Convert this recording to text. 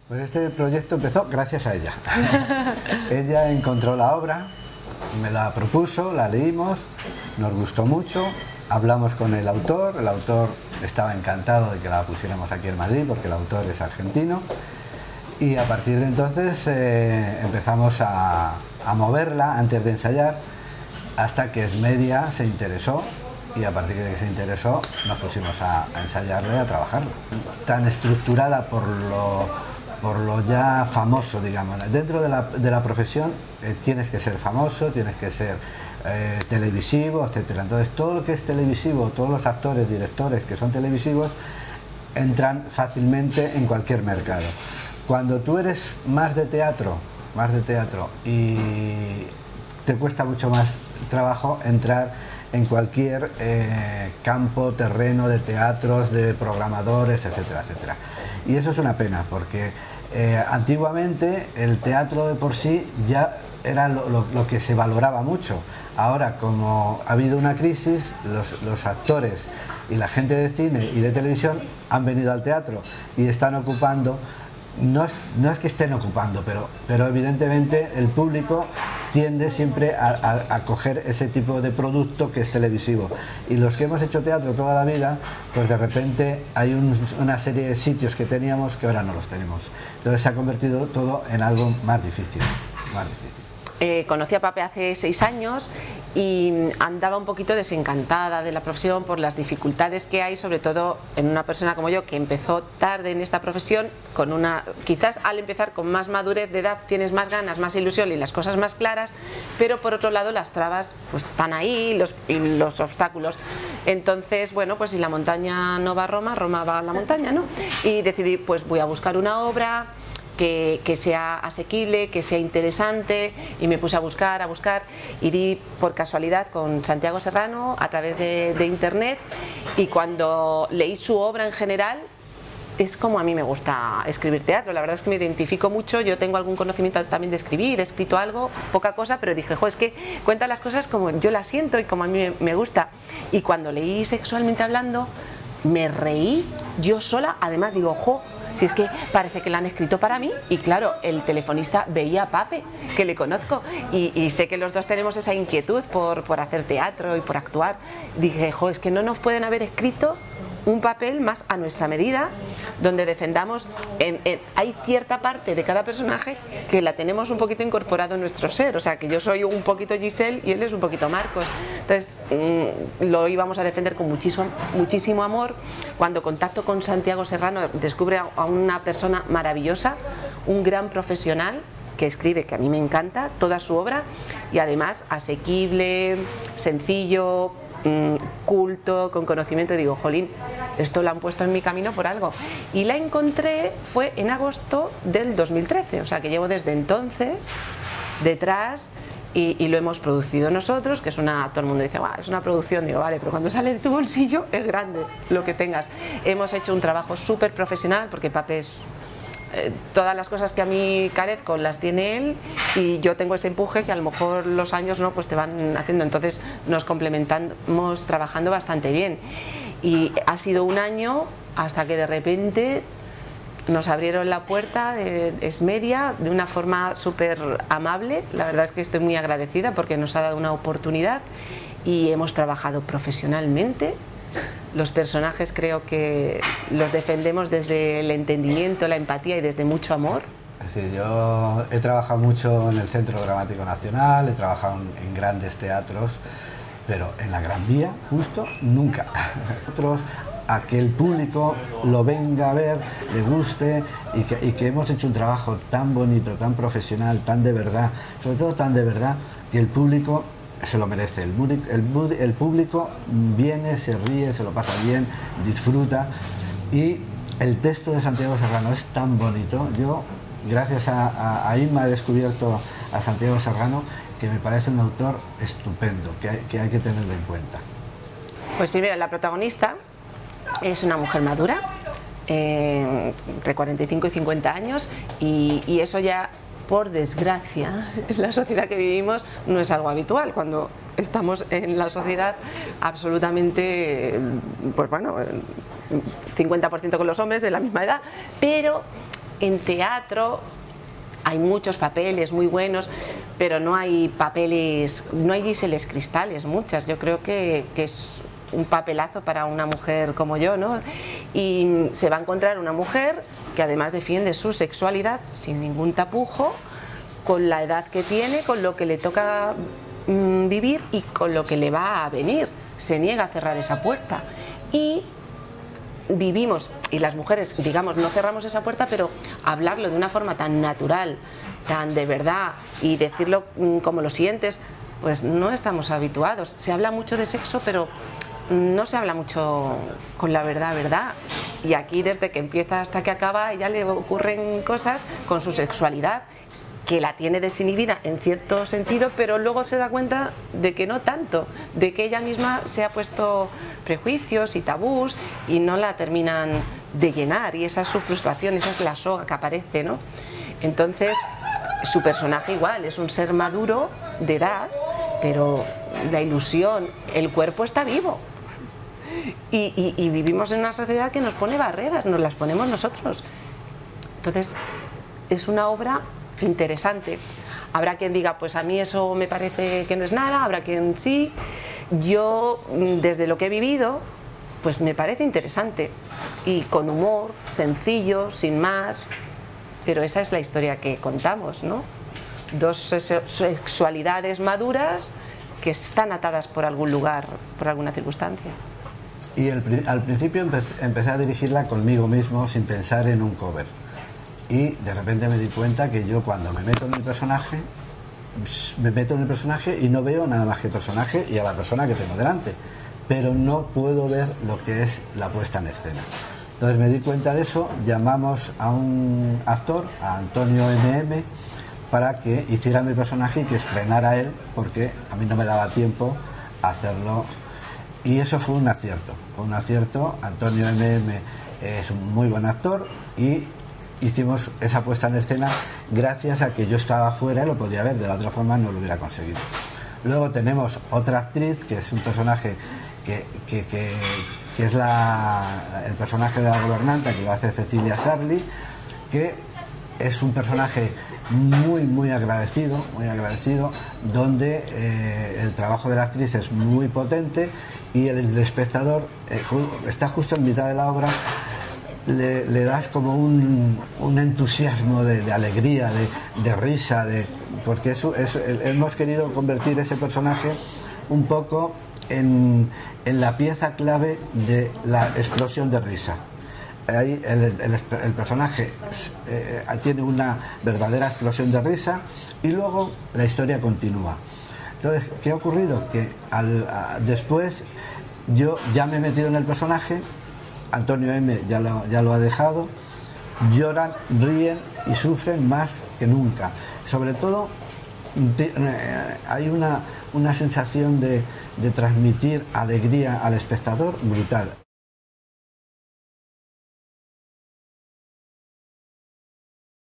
Pues este proyecto empezó gracias a ella. Ella encontró la obra, me la propuso, la leímos, nos gustó mucho, hablamos con el autor estaba encantado de que la pusiéramos aquí en Madrid porque el autor es argentino y a partir de entonces empezamos a moverla antes de ensayar hasta que Esmedia se interesó y a partir de que se interesó nos pusimos a ensayarla y a trabajarla. Tan estructurada por lo ya famoso, digamos. Dentro de la profesión tienes que ser famoso, tienes que ser televisivo, etcétera. Entonces todo lo que es televisivo, todos los actores, directores que son televisivos entran fácilmente en cualquier mercado. Cuando tú eres más de teatro y te cuesta mucho más trabajo entrar en cualquier campo, terreno de teatros, de programadores, etcétera, etcétera. Y eso es una pena porque antiguamente el teatro de por sí ya era lo que se valoraba mucho. Ahora, como ha habido una crisis, los actores y la gente de cine y de televisión han venido al teatro y están ocupando, no es que estén ocupando, pero evidentemente el público tiende siempre a coger ese tipo de producto que es televisivo. Y los que hemos hecho teatro toda la vida, pues de repente hay una serie de sitios que teníamos que ahora no los tenemos. Entonces se ha convertido todo en algo más difícil. Conocí a Pape hace 6 años y andaba un poquito desencantada de la profesión por las dificultades que hay, sobre todo en una persona como yo que empezó tarde en esta profesión, quizás al empezar con más madurez de edad tienes más ganas, más ilusión y las cosas más claras, pero por otro lado las trabas pues están ahí y los obstáculos. Entonces, bueno, pues si la montaña no va a Roma, Roma va a la montaña, ¿no? Y decidí, pues voy a buscar una obra que sea asequible, que sea interesante, y me puse a buscar y di por casualidad con Santiago Serrano a través de internet, y cuando leí su obra en general es como a mí me gusta escribir teatro. La verdad es que me identifico mucho. Yo tengo algún conocimiento también de escribir, he escrito algo, poca cosa, pero dije, jo, es que cuenta las cosas como yo las siento y como a mí me gusta. Y cuando leí Sexualmente hablando me reí yo sola, además digo, jo, si es que parece que la han escrito para mí. Y claro, el telefonista veía a Pape, que le conozco, y sé que los dos tenemos esa inquietud por hacer teatro y por actuar. Dije, jo, es que no nos pueden haber escrito un papel más a nuestra medida, donde defendamos, hay cierta parte de cada personaje que la tenemos un poquito incorporado en nuestro ser, o sea que yo soy un poquito Giselle y él es un poquito Marcos. Entonces lo íbamos a defender con muchísimo amor. Cuando contacto con Santiago Serrano descubre a una persona maravillosa, un gran profesional que escribe, que a mí me encanta toda su obra, y además asequible, sencillo, culto, con conocimiento. Digo, jolín, esto lo han puesto en mi camino por algo. Y la encontré, fue en agosto del 2013, o sea que llevo desde entonces detrás, y lo hemos producido nosotros, que es todo el mundo dice, es una producción, digo, vale, pero cuando sale de tu bolsillo es grande lo que tengas. Hemos hecho un trabajo súper profesional, porque Pape es todas las cosas que a mí carezco las tiene él, y yo tengo ese empuje que a lo mejor los años no, pues te van haciendo. Entonces nos complementamos trabajando bastante bien, y ha sido un año hasta que de repente nos abrieron la puerta de Esmedia de una forma súper amable. La verdad es que estoy muy agradecida porque nos ha dado una oportunidad y hemos trabajado profesionalmente. Los personajes creo que los defendemos desde el entendimiento, la empatía y desde mucho amor. Es decir, yo he trabajado mucho en el Centro Dramático Nacional, he trabajado en grandes teatros, pero en la Gran Vía, justo, nunca. Nosotros, a que el público lo venga a ver, le guste, y que hemos hecho un trabajo tan bonito, tan profesional, tan de verdad, sobre todo tan de verdad, que el público se lo merece. El público viene, se ríe, se lo pasa bien, disfruta, y el texto de Santiago Serrano es tan bonito. Yo, gracias a Inma, he descubierto a Santiago Serrano, que me parece un autor estupendo, que hay que tenerlo en cuenta. Pues primero, la protagonista es una mujer madura, entre 45 y 50 años, y eso ya, por desgracia, en la sociedad que vivimos no es algo habitual. Cuando estamos en la sociedad absolutamente, pues bueno, 50% con los hombres de la misma edad, pero En teatro hay muchos papeles muy buenos, pero no hay papeles, no hay Giseles Cristales, muchas. Yo creo que es un papelazo para una mujer como yo, ¿no? Y se va a encontrar una mujer que además defiende su sexualidad sin ningún tapujo, con la edad que tiene, con lo que le toca vivir y con lo que le va a venir. Se niega a cerrar esa puerta. Y vivimos, y las mujeres, digamos, no cerramos esa puerta, pero hablarlo de una forma tan natural, tan de verdad, y decirlo como lo sientes, pues no estamos habituados. Se habla mucho de sexo, pero no se habla mucho con la verdad, ¿verdad? Y aquí, desde que empieza hasta que acaba, a ella le ocurren cosas con su sexualidad, que la tiene desinhibida en cierto sentido, pero luego se da cuenta de que no tanto, de que ella misma se ha puesto prejuicios y tabús y no la terminan de llenar, y esa es su frustración, esa es la soga que aparece, ¿no? Entonces, su personaje igual, es un ser maduro de edad, pero la ilusión, el cuerpo está vivo. Y vivimos en una sociedad que nos pone barreras, nos las ponemos nosotros. Entonces, es una obra interesante. Habrá quien diga, pues a mí eso me parece que no es nada, habrá quien sí. Yo, desde lo que he vivido, pues me parece interesante y con humor, sencillo, sin más, pero esa es la historia que contamos, ¿no? Dos sexualidades maduras que están atadas por algún lugar, por alguna circunstancia. Y al principio empecé a dirigirla conmigo mismo, sin pensar en un cover. Y de repente me di cuenta que yo, cuando me meto en el personaje, y no veo nada más que el personaje y a la persona que tengo delante, pero no puedo ver lo que es la puesta en escena. Entonces me di cuenta de eso, llamamos a un actor, a Antonio M.M., para que hiciera mi personaje y que estrenara él, porque a mí no me daba tiempo a hacerlo. Y eso fue un acierto, Antonio M.M. es un muy buen actor y hicimos esa puesta en escena gracias a que yo estaba fuera y lo podía ver, de la otra forma no lo hubiera conseguido. Luego tenemos otra actriz, que es un personaje que es el personaje de la gobernanta, que lo hace Cecilia Sarli, que es un personaje muy agradecido, donde el trabajo de la actriz es muy potente y el espectador está justo en mitad de la obra. Le das como un entusiasmo de alegría, de risa, porque hemos querido convertir ese personaje un poco en la pieza clave de la explosión de risa. Ahí el personaje tiene una verdadera explosión de risa y luego la historia continúa. Entonces, ¿qué ha ocurrido? Que después yo ya me he metido en el personaje, Antonio M. ya lo ha dejado, lloran, ríen y sufren más que nunca. Sobre todo hay una sensación de transmitir alegría al espectador brutal.